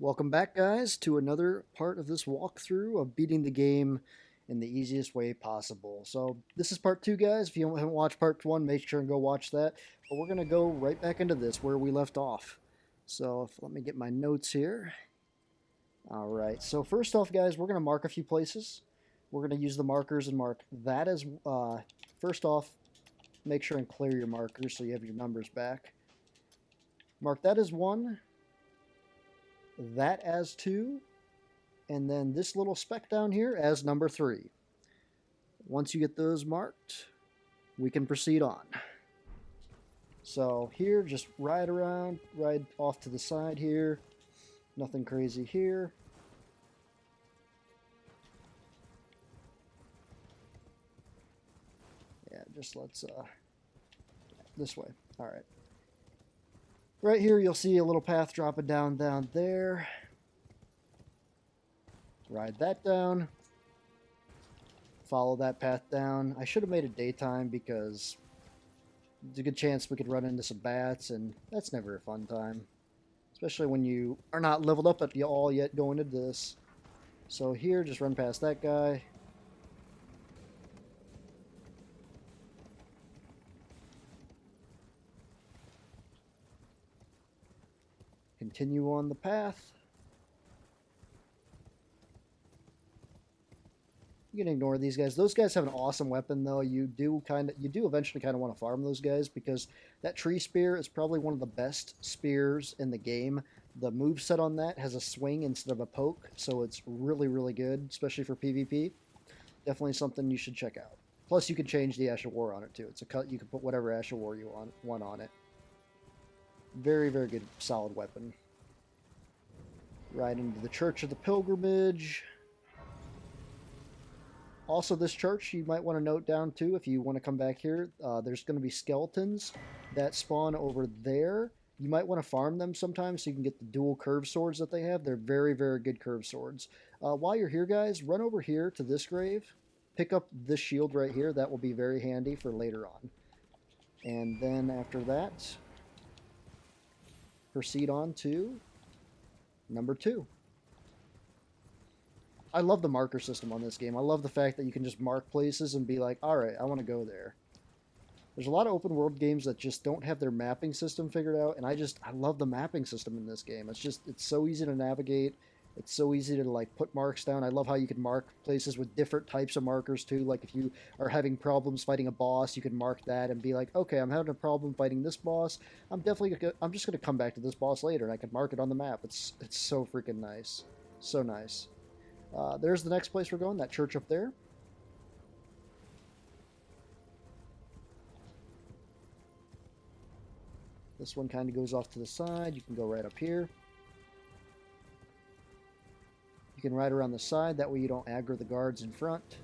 Welcome back, guys, to another part of this walkthrough of beating the game in the easiest way possible. So this is part two, guys. If you haven't watched part one, make sure and go watch that. But we're going to go right back into this where we left off. So let me get my notes here. All right. So first off, guys, we're going to mark a few places. We're going to use the markers and mark that as, first off, make sure and clear your markers so you have your numbers back. Mark that as 1, that as 2, and then this little speck down here as number 3. Once you get those marked, we can proceed on. So here, just ride around, ride off to the side here. Nothing crazy here. Yeah, just let's, this way. All right. Right here, you'll see a little path dropping down there. Ride that down. Follow that path down. I should have made it daytime because there's a good chance we could run into some bats, and that's never a fun time. Especially when you are not leveled up at all yet going into this. So here, just run past that guy. Continue on the path. You can ignore these guys. Those guys have an awesome weapon, though. You do eventually kind of want to farm those guys because that tree spear is probably one of the best spears in the game. The moveset on that has a swing instead of a poke, so it's really, really good, especially for PvP. Definitely something you should check out. Plus, you can change the Ash of War on it too. It's a cut. You can put whatever Ash of War you want on it. Very, very good, solid weapon. Right into the Church of the Pilgrimage. Also, this church you might want to note down too if you want to come back here. There's going to be skeletons that spawn over there. You might want to farm them sometimes so you can get the dual curved swords that they have. They're very, very good curved swords. While you're here, guys, run over here to this grave. Pick up this shield right here. That will be very handy for later on. And then after that, proceed on to number 2. I love the marker system on this game. I love the fact that you can just mark places and be like, all right, I want to go there. There's a lot of open world games that just don't have their mapping system figured out, and I love the mapping system in this game. It's so easy to navigate. It's so easy to like put marks down. I love how you can mark places with different types of markers too. Like if you are having problems fighting a boss, you can mark that and be like, okay, I'm having a problem fighting this boss. I'm just gonna come back to this boss later, and I can mark it on the map. It's so freaking nice, so nice. There's the next place we're going, that church up there. This one kind of goes off to the side. You can go right up here. You can ride around the side, that way you don't aggro the guards in front.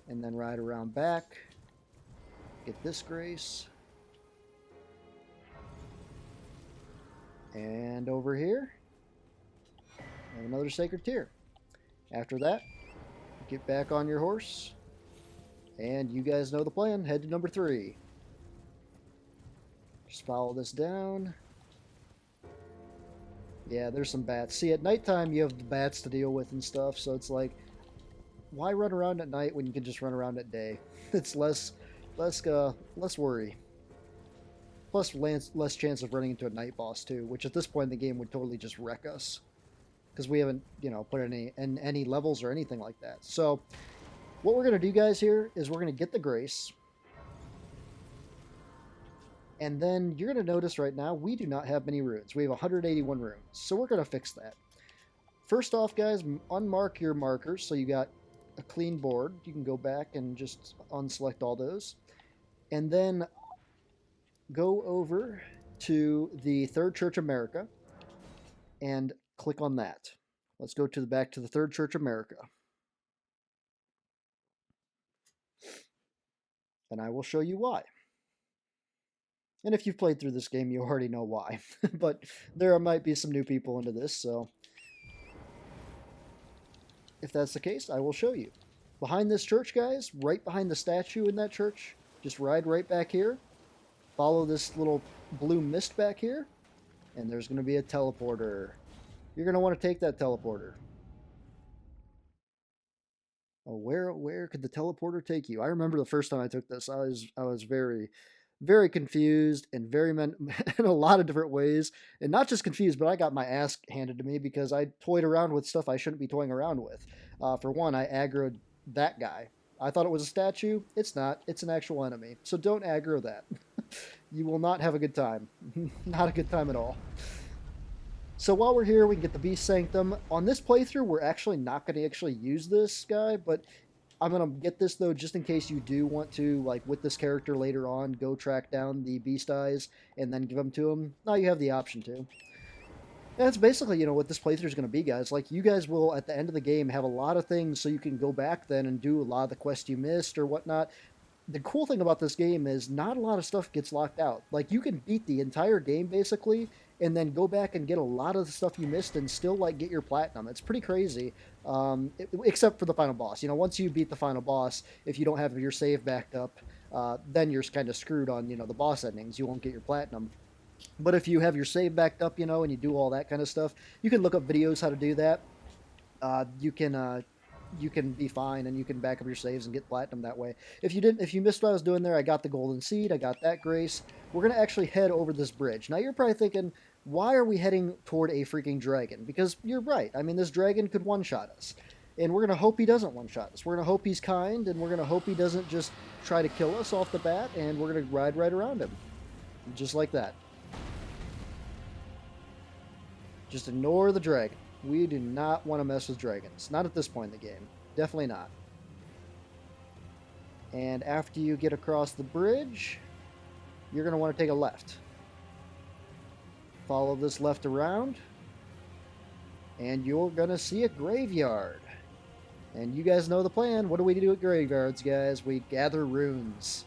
And then ride around back. Get this grace. And over here, have another sacred tear. After that, get back on your horse, and you guys know the plan. Head to number 3. Just follow this down. Yeah, there's some bats. See, at nighttime you have the bats to deal with and stuff, so it's like, why run around at night when you can just run around at day? It's less worry. Plus, less chance of running into a night boss too, which at this point in the game would totally just wreck us. Because we haven't, put any levels or anything like that. So, what we're going to do, guys, here is we're going to get the grace. And then you're going to notice right now, we do not have many runes. We have 181 runes. So we're going to fix that. First off, guys, unmark your markers. So you got a clean board. You can go back and just unselect all those. And then go over to the Third Church America and click on that. Let's go back to the Third Church America. And I will show you why. And if you've played through this game, you already know why. But there might be some new people into this, so if that's the case, I will show you. Behind this church, guys, right behind the statue in that church, just ride right back here. Follow this little blue mist back here, and there's going to be a teleporter. You're going to want to take that teleporter. Oh, where could the teleporter take you? I remember the first time I took this, I was very very confused and very in a lot of different ways, and not just confused, but I got my ass handed to me because I toyed around with stuff I shouldn't be toying around with. For one, I aggroed that guy. I thought it was a statue. It's not. It's an actual enemy. So don't aggro that. You will not have a good time. Not a good time at all. So while we're here, we can get the Beast Sanctum. On this playthrough, we're actually not going to actually use this guy, but I'm going to get this, though, just in case you do want to, like, with this character later on, go track down the Beast Eyes and then give them to him. Now you have the option to. And that's basically, what this playthrough is going to be, guys. Like, you guys will, at the end of the game, have a lot of things so you can go back then and do a lot of the quests you missed or whatnot. The cool thing about this game is not a lot of stuff gets locked out. Like, you can beat the entire game basically and then go back and get a lot of the stuff you missed and still like get your platinum. It's pretty crazy. Except for the final boss. Once you beat the final boss, if you don't have your save backed up, then you're kind of screwed on the boss endings. You won't get your platinum. But if you have your save backed up, and you do all that kind of stuff, you can look up videos how to do that. You can be fine and you can back up your saves and get platinum that way. If you missed what I was doing there, I got the golden seed, I got that grace. We're gonna actually head over this bridge. Now you're probably thinking, why are we heading toward a freaking dragon? Because you're right. I mean, this dragon could one-shot us. And we're gonna hope he doesn't one-shot us. We're gonna hope he's kind, and we're gonna hope he doesn't just try to kill us off the bat, and we're gonna ride right around him. Just like that. Just ignore the dragon. We do not want to mess with dragons. Not at this point in the game. Definitely not. And after you get across the bridge, you're going to want to take a left. Follow this left around, and you're going to see a graveyard. And you guys know the plan. What do we do at graveyards, guys? We gather runes.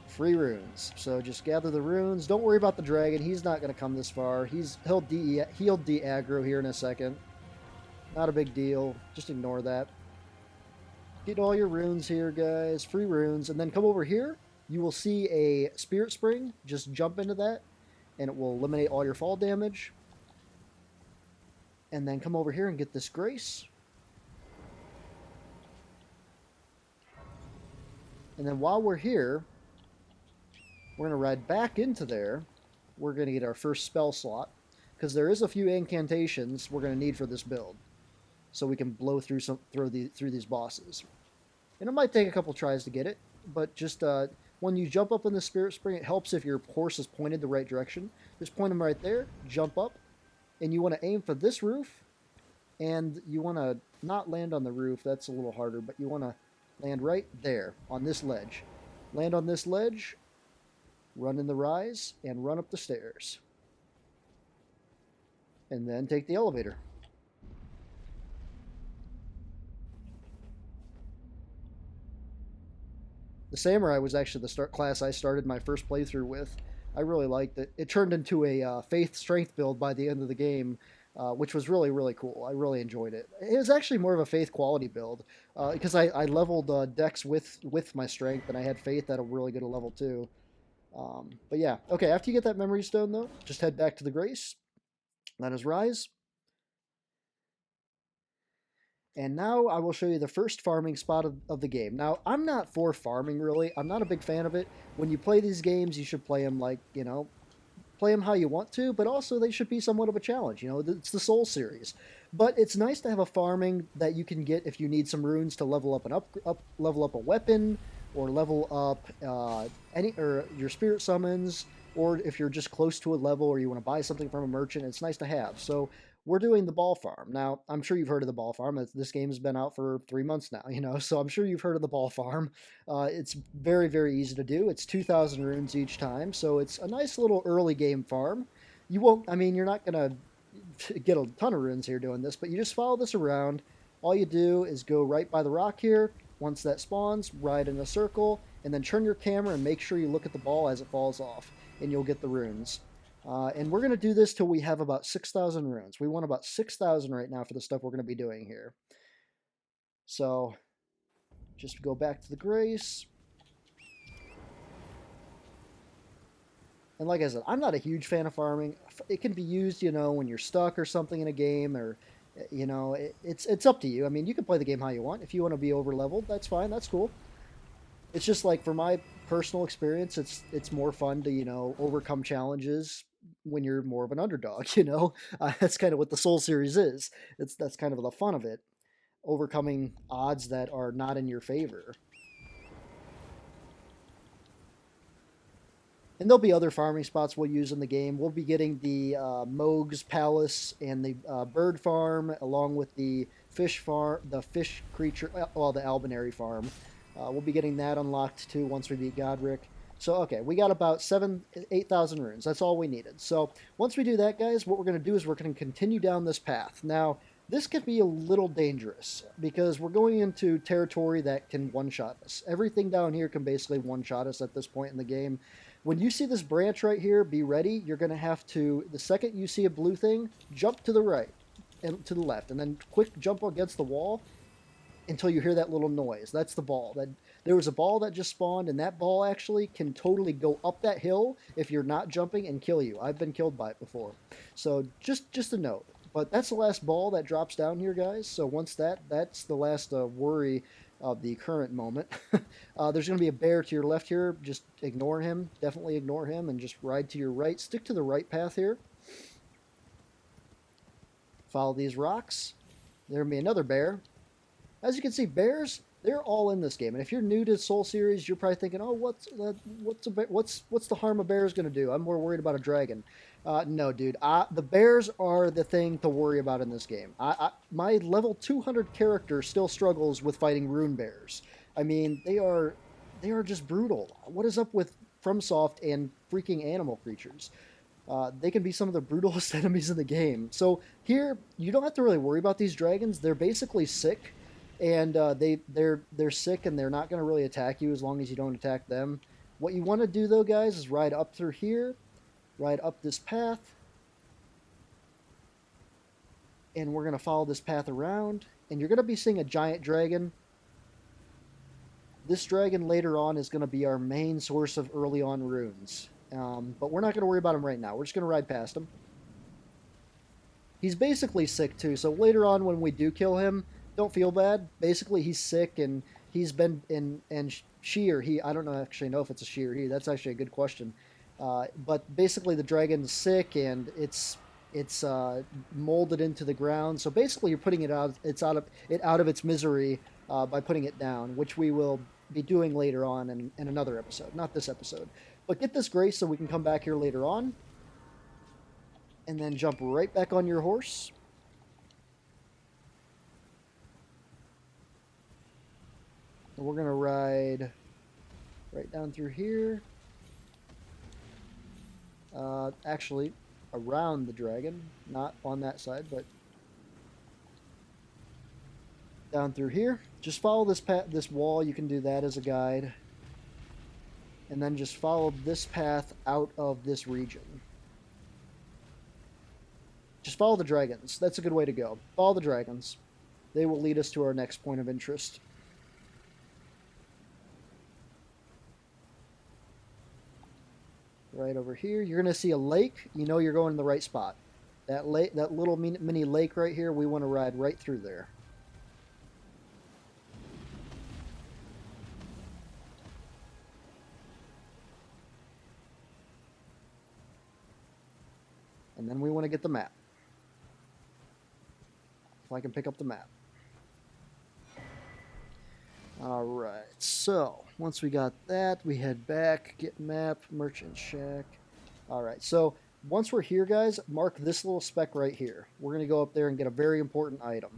Free runes. So just gather the runes. Don't worry about the dragon. He's not going to come this far. He'll de-aggro here in a second. Not a big deal. Just ignore that. Get all your runes here, guys. Free runes. And then come over here. You will see a spirit spring. Just jump into that, and it will eliminate all your fall damage. And then come over here and get this grace. And then while we're here, we're going to ride back into there. We're going to get our first spell slot, because there is a few incantations we're going to need for this build, so we can blow through these bosses. And it might take a couple tries to get it, but just when you jump up in the spirit spring, it helps if your horse is pointed the right direction. Just point them right there, jump up, and you want to aim for this roof, and you want to not land on the roof. That's a little harder, but you want to land right there on this ledge. Land on this ledge. Run in the rise, and run up the stairs. And then take the elevator. The Samurai was actually the class I started my first playthrough with. I really liked it. It turned into a faith strength build by the end of the game, which was really, really cool. I really enjoyed it. It was actually more of a faith quality build, because I leveled dex with my strength, and I had faith at a really good level too. But yeah, okay, after you get that memory stone, though, just head back to the Grace. Let us rise. And now I will show you the first farming spot of the game. Now, I'm not for farming, really. I'm not a big fan of it. When you play these games, you should play them like, play them how you want to, but also they should be somewhat of a challenge. It's the Soul series. But it's nice to have a farming that you can get if you need some runes to level up level up a weapon, or level up your spirit summons, or if you're just close to a level or you want to buy something from a merchant, it's nice to have. So we're doing the ball farm. Now, I'm sure you've heard of the ball farm. This game has been out for 3 months now, so I'm sure you've heard of the ball farm. It's very, very easy to do. It's 2,000 runes each time, so it's a nice little early game farm. You're not going to get a ton of runes here doing this, but you just follow this around. All you do is go right by the rock here. Once that spawns, ride in a circle, and then turn your camera and make sure you look at the ball as it falls off, and you'll get the runes. And we're going to do this till we have about 6,000 runes. We want about 6,000 right now for the stuff we're going to be doing here. So, just go back to the Grace. And like I said, I'm not a huge fan of farming. It can be used, you know, when you're stuck or something in a game, or you know, it's up to you. I mean, you can play the game how you want. If you want to be over leveled, that's fine. That's cool. It's just like for my personal experience, it's more fun to, you know, overcome challenges when you're more of an underdog. You know, that's kind of what the Soul series is. That's kind of the fun of it, overcoming odds that are not in your favor. And there'll be other farming spots we'll use in the game. We'll be getting the Moog's Palace and the bird farm, along with the fish farm, the fish creature, well, the Albinary farm. We'll be getting that unlocked too once we beat Godric. So okay, we got about 8,000 runes. That's all we needed. So once we do that, guys, what we're going to do is we're going to continue down this path. Now, this could be a little dangerous because we're going into territory that can one-shot us. Everything down here can basically one-shot us at this point in the game. When you see this branch right here, be ready. You're going to have to, the second you see a blue thing, jump to the right and to the left, and then quick jump against the wall until you hear that little noise. That's the ball. There was a ball that just spawned, and that ball actually can totally go up that hill if you're not jumping and kill you. I've been killed by it before. So just a note. But that's the last ball that drops down here, guys. So once that's the last worry of the current moment. There's going to be a bear to your left here. Just ignore him. Definitely ignore him and just ride to your right. Stick to the right path here. Follow these rocks. There'll be another bear. As you can see, bears, they're all in this game. And if you're new to Soul series, you're probably thinking, "Oh, what's the harm a bear is going to do? I'm more worried about a dragon." No, dude. The bears are the thing to worry about in this game. My level 200 character still struggles with fighting rune bears. I mean, they are just brutal. What is up with FromSoft and freaking animal creatures? They can be some of the brutalest enemies in the game. So here, you don't have to really worry about these dragons. They're basically sick, and they're sick, and they're not going to really attack you as long as you don't attack them. What you want to do, though, guys, is ride up through here. Ride up this path, and we're going to follow this path around, and you're going to be seeing a giant dragon. This dragon later on is going to be our main source of early on runes, but we're not going to worry about him right now. We're just going to ride past him. He's basically sick too, so later on when we do kill him, don't feel bad. Basically, he's sick, and he's been and she or he, I don't actually know if it's a she or he. That's actually a good question. But basically, the dragon's sick, and it's molded into the ground. So basically, you're putting it out. It's out of its misery by putting it down, which we will be doing later on in another episode, not this episode. But get this grace so we can come back here later on, and then jump right back on your horse. And we're gonna ride right down through here. Actually, around the dragon, not on that side, but down through here. Just follow this wall. You can do that as a guide, and then just follow this path out of this region. Just follow the dragons. That's a good way to go. Follow the dragons. They will lead us to our next point of interest. Right over here, you're going to see a lake. You know you're going in the right spot. That lake, that little mini lake right here, we want to ride right through there. And then we want to get the map. If I can pick up the map. Alright, so once we got that, we head back, get map, merchant shack. Alright, so once we're here, guys, mark this little speck right here. We're going to go up there and get a very important item.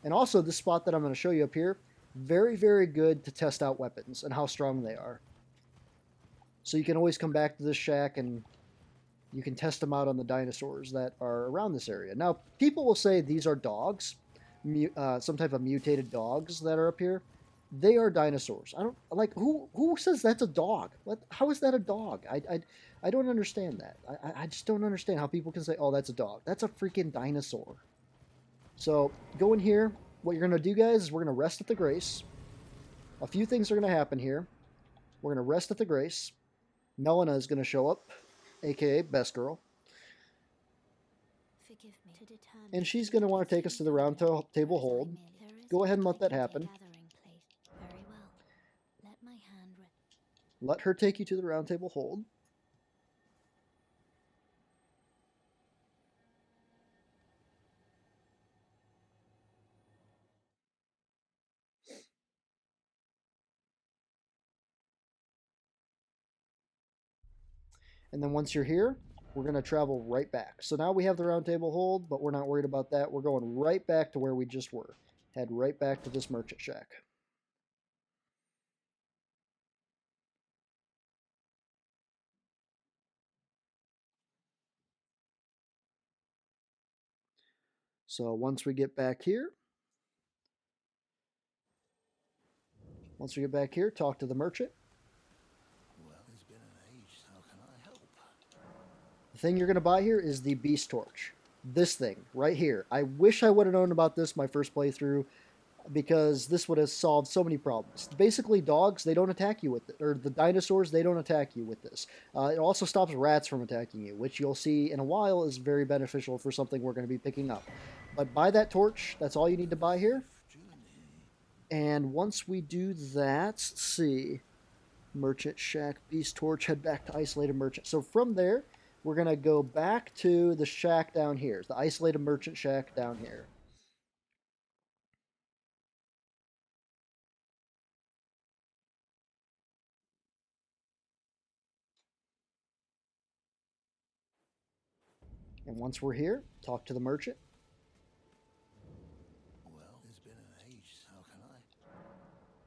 And also, this spot that I'm going to show you up here, very, very good to test out weapons and how strong they are. So you can always come back to this shack and you can test them out on the dinosaurs that are around this area. Now, people will say these are dogs, some type of mutated dogs that are up here. They are dinosaurs. I don't like who says that's a dog. How is that a dog? I don't understand that. I just don't understand how people can say, oh, that's a dog. That's a freaking dinosaur. So go in here. what you're going to do, guys, is we're going to rest at the Grace. A few things are going to happen here. We're going to rest at the Grace. Melina is going to show up, aka Best Girl. And she's going to want to take us to the round table hold. Go ahead and let that happen. Let her take you to the round table hold. And then once you're here, we're going to travel right back. So now we have the round table hold, but we're not worried about that. We're going right back to where we just were. Head right back to this merchant shack. So once we get back here, talk to the merchant. The thing you're going to buy here is the Beast Torch. This thing right here. I wish I would have known about this my first playthrough, because this would have solved so many problems. Basically, dogs, they don't attack you with it, or the dinosaurs, they don't attack you with this. It also stops rats from attacking you, which you'll see in a while is very beneficial for something we're going to be picking up. But buy that torch. That's all you need to buy here. And once we do that, let's see. Merchant Shack, Beast Torch, head back to Isolated Merchant. So from there, we're going to go back to the shack down here, the Isolated Merchant Shack down here. And once we're here, talk to the merchant. Well, it's been an age. How can I?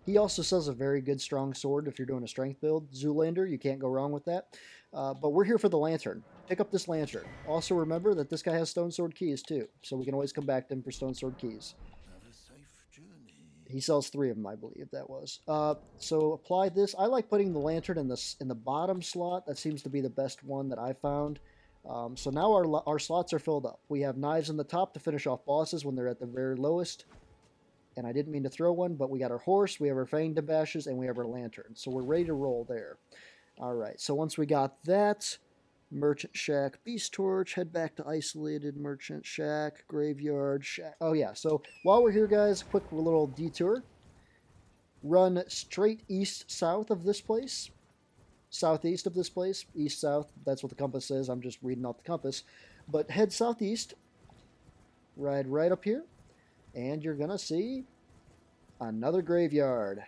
He also sells a very good strong sword if you're doing a strength build. Zoolander, you can't go wrong with that. But we're here for the lantern. Pick up this lantern. Also remember that this guy has stone sword keys too, so we can always come back to him for stone sword keys. Have a safe journey. He sells 3 of them, I believe that was. So apply this. I like putting the lantern in the bottom slot. That seems to be the best one that I found. So now our slots are filled up. We have knives in the top to finish off bosses when they're at the very lowest. And I didn't mean to throw one, but we got our horse, we have our fanged bashes, and we have our lantern. So we're ready to roll there. All right, so once we got that, Merchant Shack, Beast Torch, head back to Isolated Merchant Shack, Graveyard Shack. Oh yeah, so while we're here, guys, quick little detour. Run straight east-south of this place. Southeast of this place. East-south, that's what the compass says. I'm just reading off the compass. But head southeast. Ride right up here. And you're going to see another graveyard.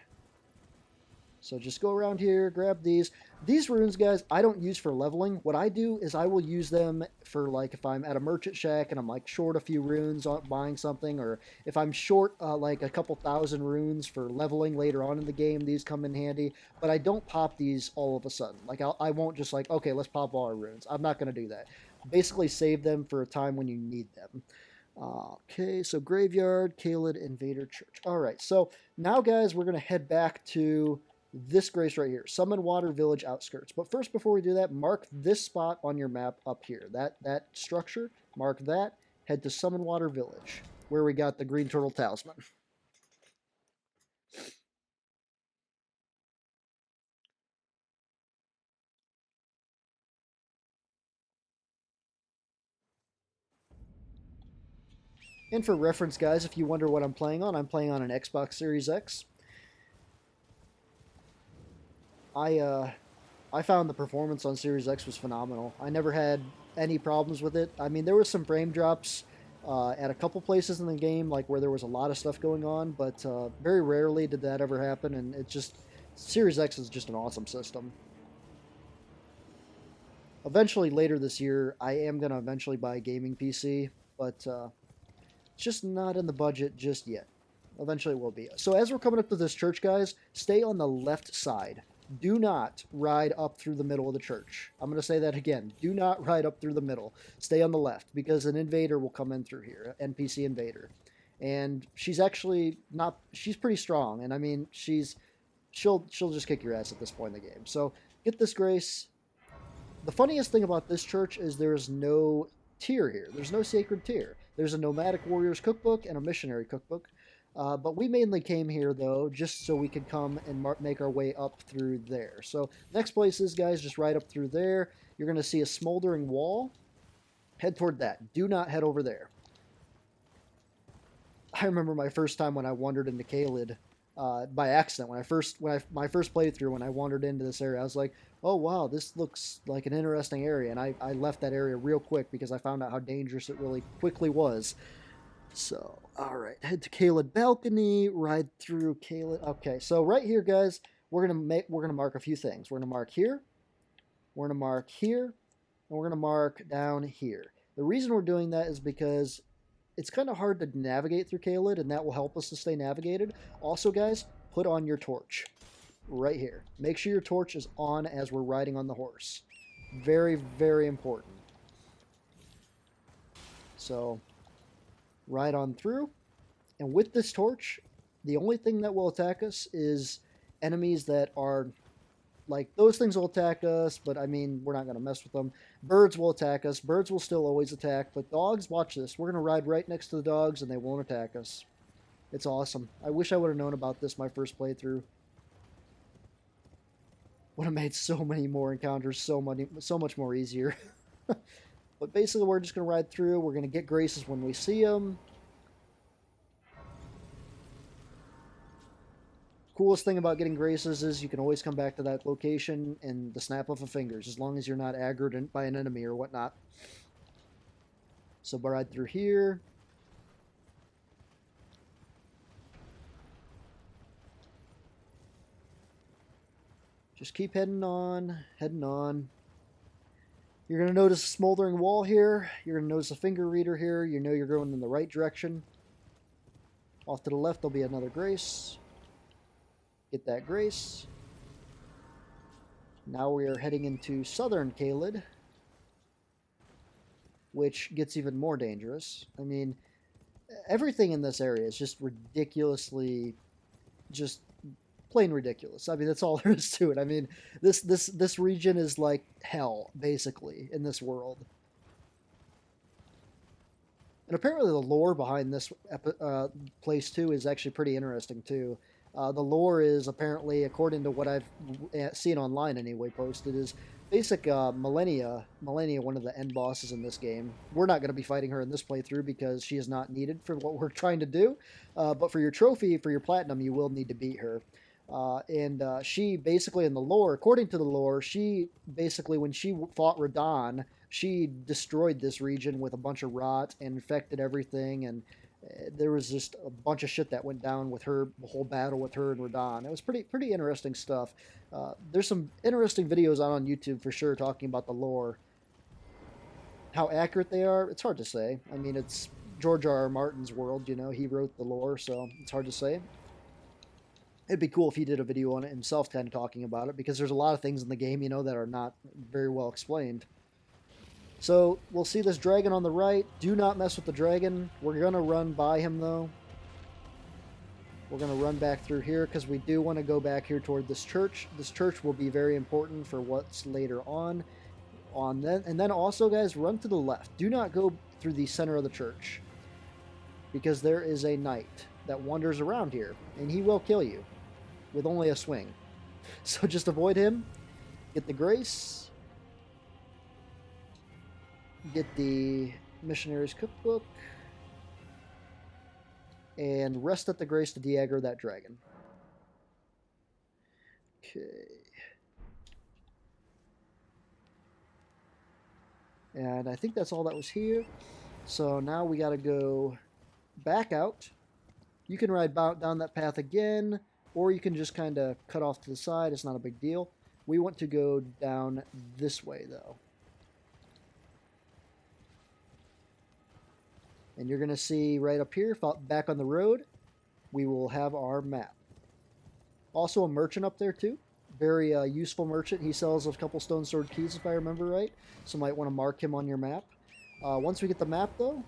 So just go around here, grab these. These runes, guys, I don't use for leveling. What I do is I will use them for, like, if I'm at a merchant shack and I'm, like, short a few runes on buying something, or if I'm short, like, a couple thousand runes for leveling later on in the game, these come in handy. But I don't pop these all of a sudden. Like, I won't just, like, okay, let's pop all our runes. I'm not going to do that. Basically save them for a time when you need them. Okay, so Graveyard, Kaled, Invader Church. All right, so now, guys, we're going to head back to this grace right here, Summon Water Village outskirts. But first, before we do that, mark this spot on your map up here. That structure, mark that. Head to Summon Water Village, where we got the Green Turtle Talisman. And for reference, guys, if you wonder what I'm playing on an Xbox Series X. I found the performance on Series X was phenomenal. I never had any problems with it. I mean, there was some frame drops at a couple places in the game, like where there was a lot of stuff going on, but very rarely did that ever happen, and it just... Series X is just an awesome system. Eventually, later this year, I am going to eventually buy a gaming PC, but it's just not in the budget just yet. Eventually it will be. So as we're coming up to this church, guys, stay on the left side. Do not ride up through the middle of the church. I'm going to say that again. Do not ride up through the middle. Stay on the left, because an invader will come in through here, NPC invader. And she's actually not... She's pretty strong, and I mean, she'll just kick your ass at this point in the game. So get this grace. The funniest thing about this church is there's no tier here. There's no sacred tier. There's a nomadic warrior's cookbook and a missionary cookbook. But we mainly came here, though, just so we could come and make our way up through there. So next place is, guys, just right up through there. You're going to see a smoldering wall. Head toward that. Do not head over there. I remember my first time when I wandered into Caelid by accident. My first playthrough, when I wandered into this area, I was like, "Oh wow, this looks like an interesting area," and I left that area real quick because I found out how dangerous it really quickly was. So, all right, head to Caelid balcony, ride through Caelid. Okay, so right here, guys, we're gonna mark a few things. We're gonna mark here, we're gonna mark here, and we're gonna mark down here. The reason we're doing that is because it's kind of hard to navigate through Caelid, and that will help us to stay navigated. Also, guys, put on your torch right here. Make sure your torch is on as we're riding on the horse. Very, very important. So, ride on through. And with this torch, the only thing that will attack us is enemies that are like those things will attack us, but I mean, we're not going to mess with them. Birds will attack us. Birds will still always attack, but dogs, watch this. We're going to ride right next to the dogs and they won't attack us. It's awesome. I wish I would have known about this my first playthrough. Would have made so many more encounters so much more easier. But basically, we're just going to ride through. We're going to get graces when we see them. Coolest thing about getting graces is you can always come back to that location in the snap of a fingers, as long as you're not aggroed by an enemy or whatnot. So ride through here. Just keep heading on, heading on. You're going to notice a smoldering wall here. You're going to notice a finger reader here. You know you're going in the right direction. Off to the left, there'll be another grace. Get that grace. Now we are heading into southern Caelid, which gets even more dangerous. I mean, everything in this area is just ridiculously, just plain ridiculous. I mean, that's all there is to it. I mean, this region is like hell, basically, in this world. And apparently the lore behind this place, too, is actually pretty interesting, too. The lore is apparently, according to what I've seen online anyway, posted, is basic Millennia, one of the end bosses in this game. We're not going to be fighting her in this playthrough because she is not needed for what we're trying to do. But for your trophy, for your platinum, you will need to beat her. And she basically, in the lore, according to the lore, she basically, when she fought Radahn, she destroyed this region with a bunch of rot and infected everything, and there was just a bunch of shit that went down with her, the whole battle with her and Radahn. It was pretty interesting stuff. There's some interesting videos on YouTube for sure talking about the lore. How accurate they are, it's hard to say. I mean, it's George R. R. Martin's world, you know, he wrote the lore, so it's hard to say. It'd be cool if he did a video on it himself, kind of talking about it, because there's a lot of things in the game, you know, that are not very well explained. So we'll see this dragon on the right. Do not mess with the dragon. We're going to run by him, though. We're going to run back through here because we do want to go back here toward this church. This church will be very important for what's later on. And then also, guys, run to the left. Do not go through the center of the church, because there is a knight that wanders around here, and he will kill you with only a swing. So just avoid him. Get the grace. Get the missionary's cookbook, and rest at the grace to de-aggro that dragon. Okay. And I think that's all that was here. So now we got to go back out. You can ride down that path again, or you can just kind of cut off to the side. It's not a big deal. We want to go down this way, though. And you're going to see right up here, back on the road, we will have our map. Also a merchant up there too. Very useful merchant. He sells a couple stone sword keys if I remember right. So might want to mark him on your map. Once we get the map though,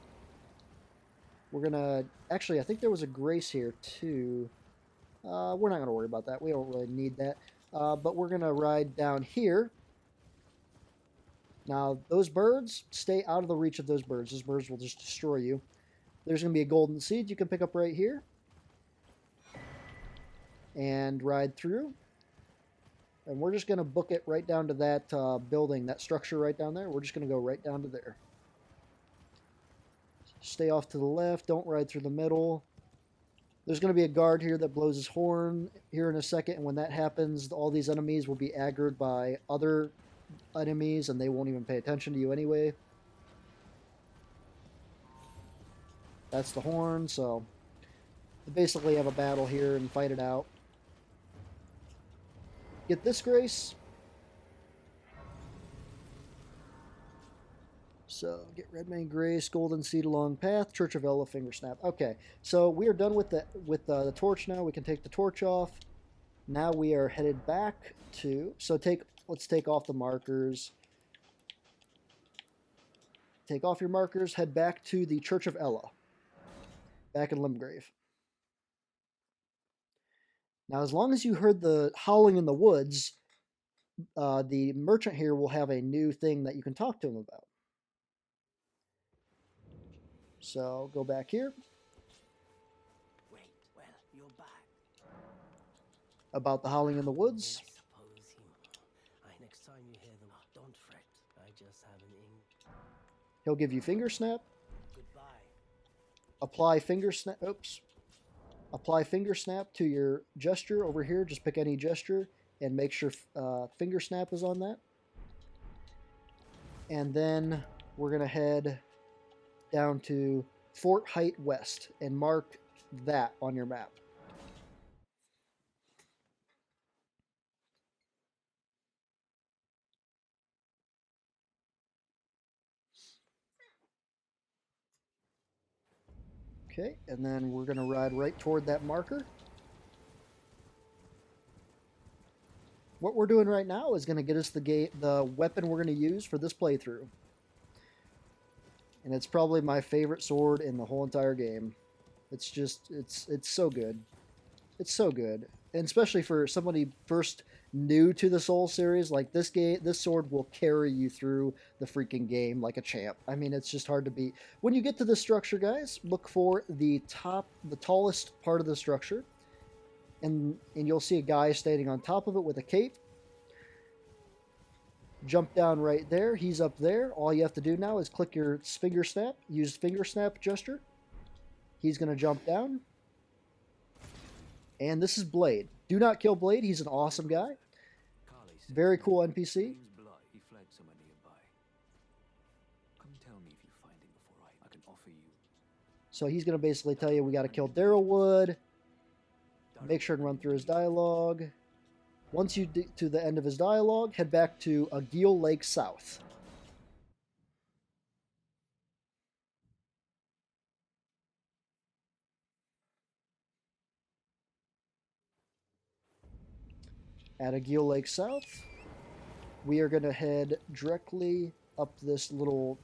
we're going to... Actually, I think there was a grace here too. We're not going to worry about that. We don't really need that. But we're going to ride down here. Now, those birds, stay out of the reach of those birds. Those birds will just destroy you. There's going to be a golden seed you can pick up right here. and ride through. And we're just going to book it right down to that building, that structure right down there. We're just going to go right down to there. Stay off to the left. Don't ride through the middle. There's going to be a guard here that blows his horn here in a second. And when that happens, all these enemies will be aggroed by other enemies, and they won't even pay attention to you anyway. That's the horn, so you basically have a battle here and fight it out. Get this, Grace. So get Redmane Grace, Golden Seed Along Path, Church of Ella, Finger Snap. Okay, so we are done with the torch now. We can take the torch off. Now we are headed back to. So let's take off the markers. Take off your markers. Head back to the Church of Ella, back in Limgrave. Now, as long as you heard the howling in the woods, the merchant here will have a new thing that you can talk to him about. So go back here. Wait, well, you're back. About the howling in the woods. Next time you hear them, don't fret. I just have an ink. He'll give you finger snap. Goodbye. Apply finger snap. Oops. Apply finger snap to your gesture over here. Just pick any gesture and make sure finger snap is on that. And then we're going to head down to Fort Height West and mark that on your map. Okay, and then we're going to ride right toward that marker. What we're doing right now is going to get us the weapon we're going to use for this playthrough. And it's probably my favorite sword in the whole entire game. It's just, it's so good. It's so good. And especially for somebody first new to the Soul series, like this sword will carry you through the freaking game like a champ. I mean, it's just hard to beat. When you get to this structure, guys, look for the tallest part of the structure. And you'll see a guy standing on top of it with a cape. Jump down right there. He's up there. All you have to do now is click your finger snap. Use finger snap gesture. He's going to jump down. And this is Blade. Do not kill Blade. He's an awesome guy. Very cool NPC. So he's going to basically tell you we got to kill Darrowwood. Make sure and run through his dialogue. Once you get to the end of his dialogue, head back to Agil Lake South. At Agil Lake South, we are going to head directly up this little,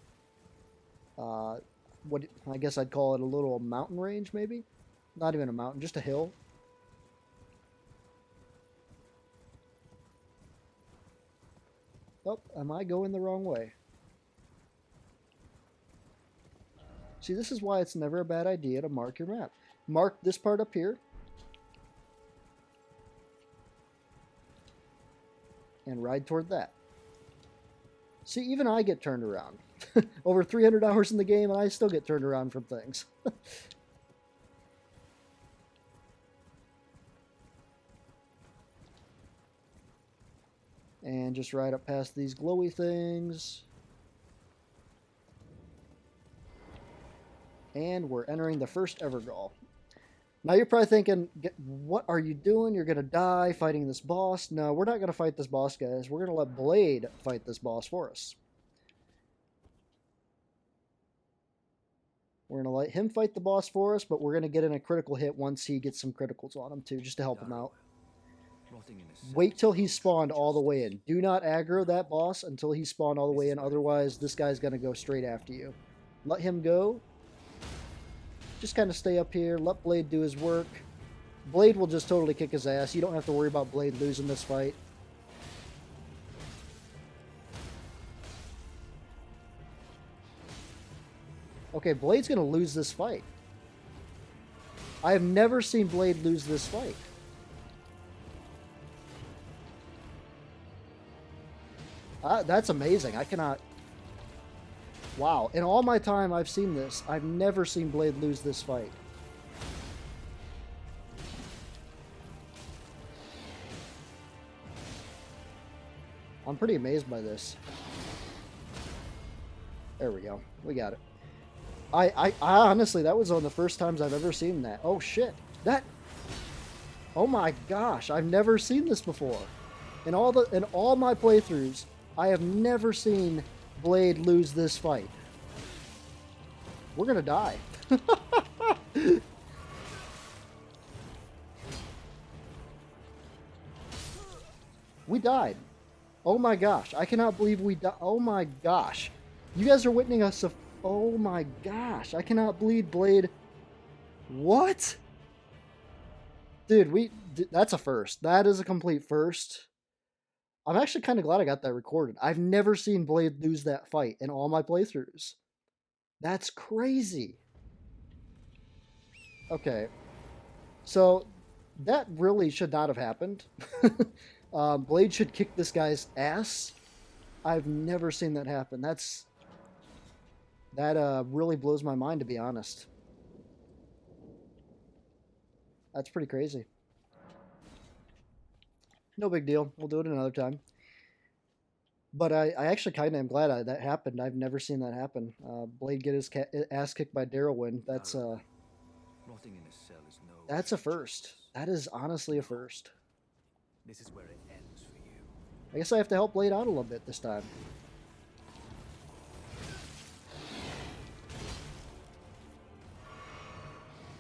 what I guess I'd call it a little mountain range, maybe? Not even a mountain, just a hill. Oh, am I going the wrong way? See, this is why it's never a bad idea to mark your map. Mark this part up here. And ride toward that. See, even I get turned around. Over 300 hours in the game, and I still get turned around from things. And just ride up past these glowy things. And we're entering the first Evergaol. Now you're probably thinking, what are you doing? You're going to die fighting this boss. No, we're not going to fight this boss, guys. We're going to let Blade fight this boss for us. We're going to let him fight the boss for us, but we're going to get in a critical hit once he gets some criticals on him too, just to help him out. Wait till he's spawned all the way in. Do not aggro that boss until he's spawned all the way in. Otherwise, this guy's going to go straight after you. Let him go. Just kind of stay up here. Let Blade do his work. Blade will just totally kick his ass. You don't have to worry about Blade losing this fight. Okay, Blade's going to lose this fight. I have never seen Blade lose this fight. That's amazing. I cannot... Wow. In all my time I've seen this, I've never seen Blade lose this fight. I'm pretty amazed by this. There we go. We got it. I honestly, that was one of the first times I've ever seen that. Oh, shit. That... Oh my gosh. I've never seen this before. In all my playthroughs, I have never seen Blade lose this fight. We're gonna die. We died. Oh my gosh. I cannot believe we died. Oh my gosh. You guys are witnessing us. Oh my gosh. I cannot believe Blade. What? Dude, that's a first. That is a complete first. I'm actually kind of glad I got that recorded. I've never seen Blade lose that fight in all my playthroughs. That's crazy. Okay. So, that really should not have happened. Blade should kick this guy's ass. I've never seen that happen. That really blows my mind, to be honest. That's pretty crazy. No big deal. We'll do it another time. But I actually kind of am glad that happened. I've never seen that happen. Blade get his ass kicked by Darrowin. That's a first. That is honestly a first. This is where it ends for you. I guess I have to help Blade out a little bit this time.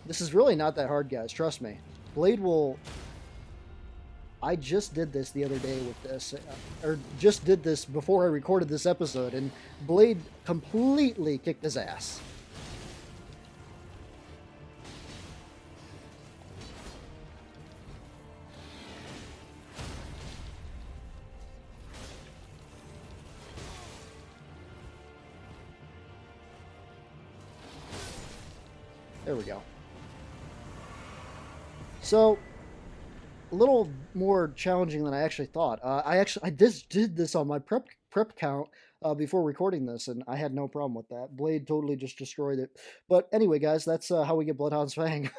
This is really not that hard, guys. Trust me. Blade will... I just did this the other day with this, or just did this before I recorded this episode, and Blade completely kicked his ass. There we go. So, a little more challenging than I actually thought. I just did this on my prep count before recording this, and I had no problem with that. Blade totally just destroyed it. But anyway, guys, that's how we get Bloodhound's Fang.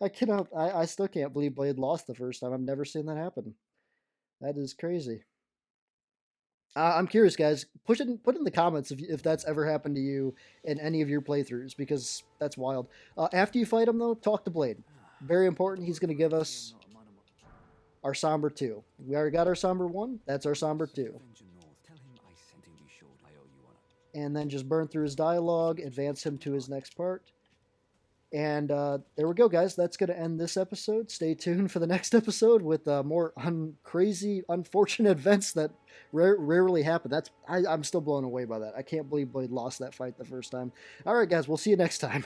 I still can't believe Blade lost the first time. I've never seen that happen. That is crazy. I'm curious, guys. Put in the comments if that's ever happened to you in any of your playthroughs, because that's wild. After you fight him, though, talk to Blade. Very important. He's going to give us our Somber 2. We already got our Somber 1. That's our Somber 2. And then just burn through his dialogue, advance him to his next part. And there we go, guys. That's going to end this episode. Stay tuned for the next episode with more crazy, unfortunate events that rarely happen. I'm still blown away by that. I can't believe Blade lost that fight the first time. All right, guys. We'll see you next time.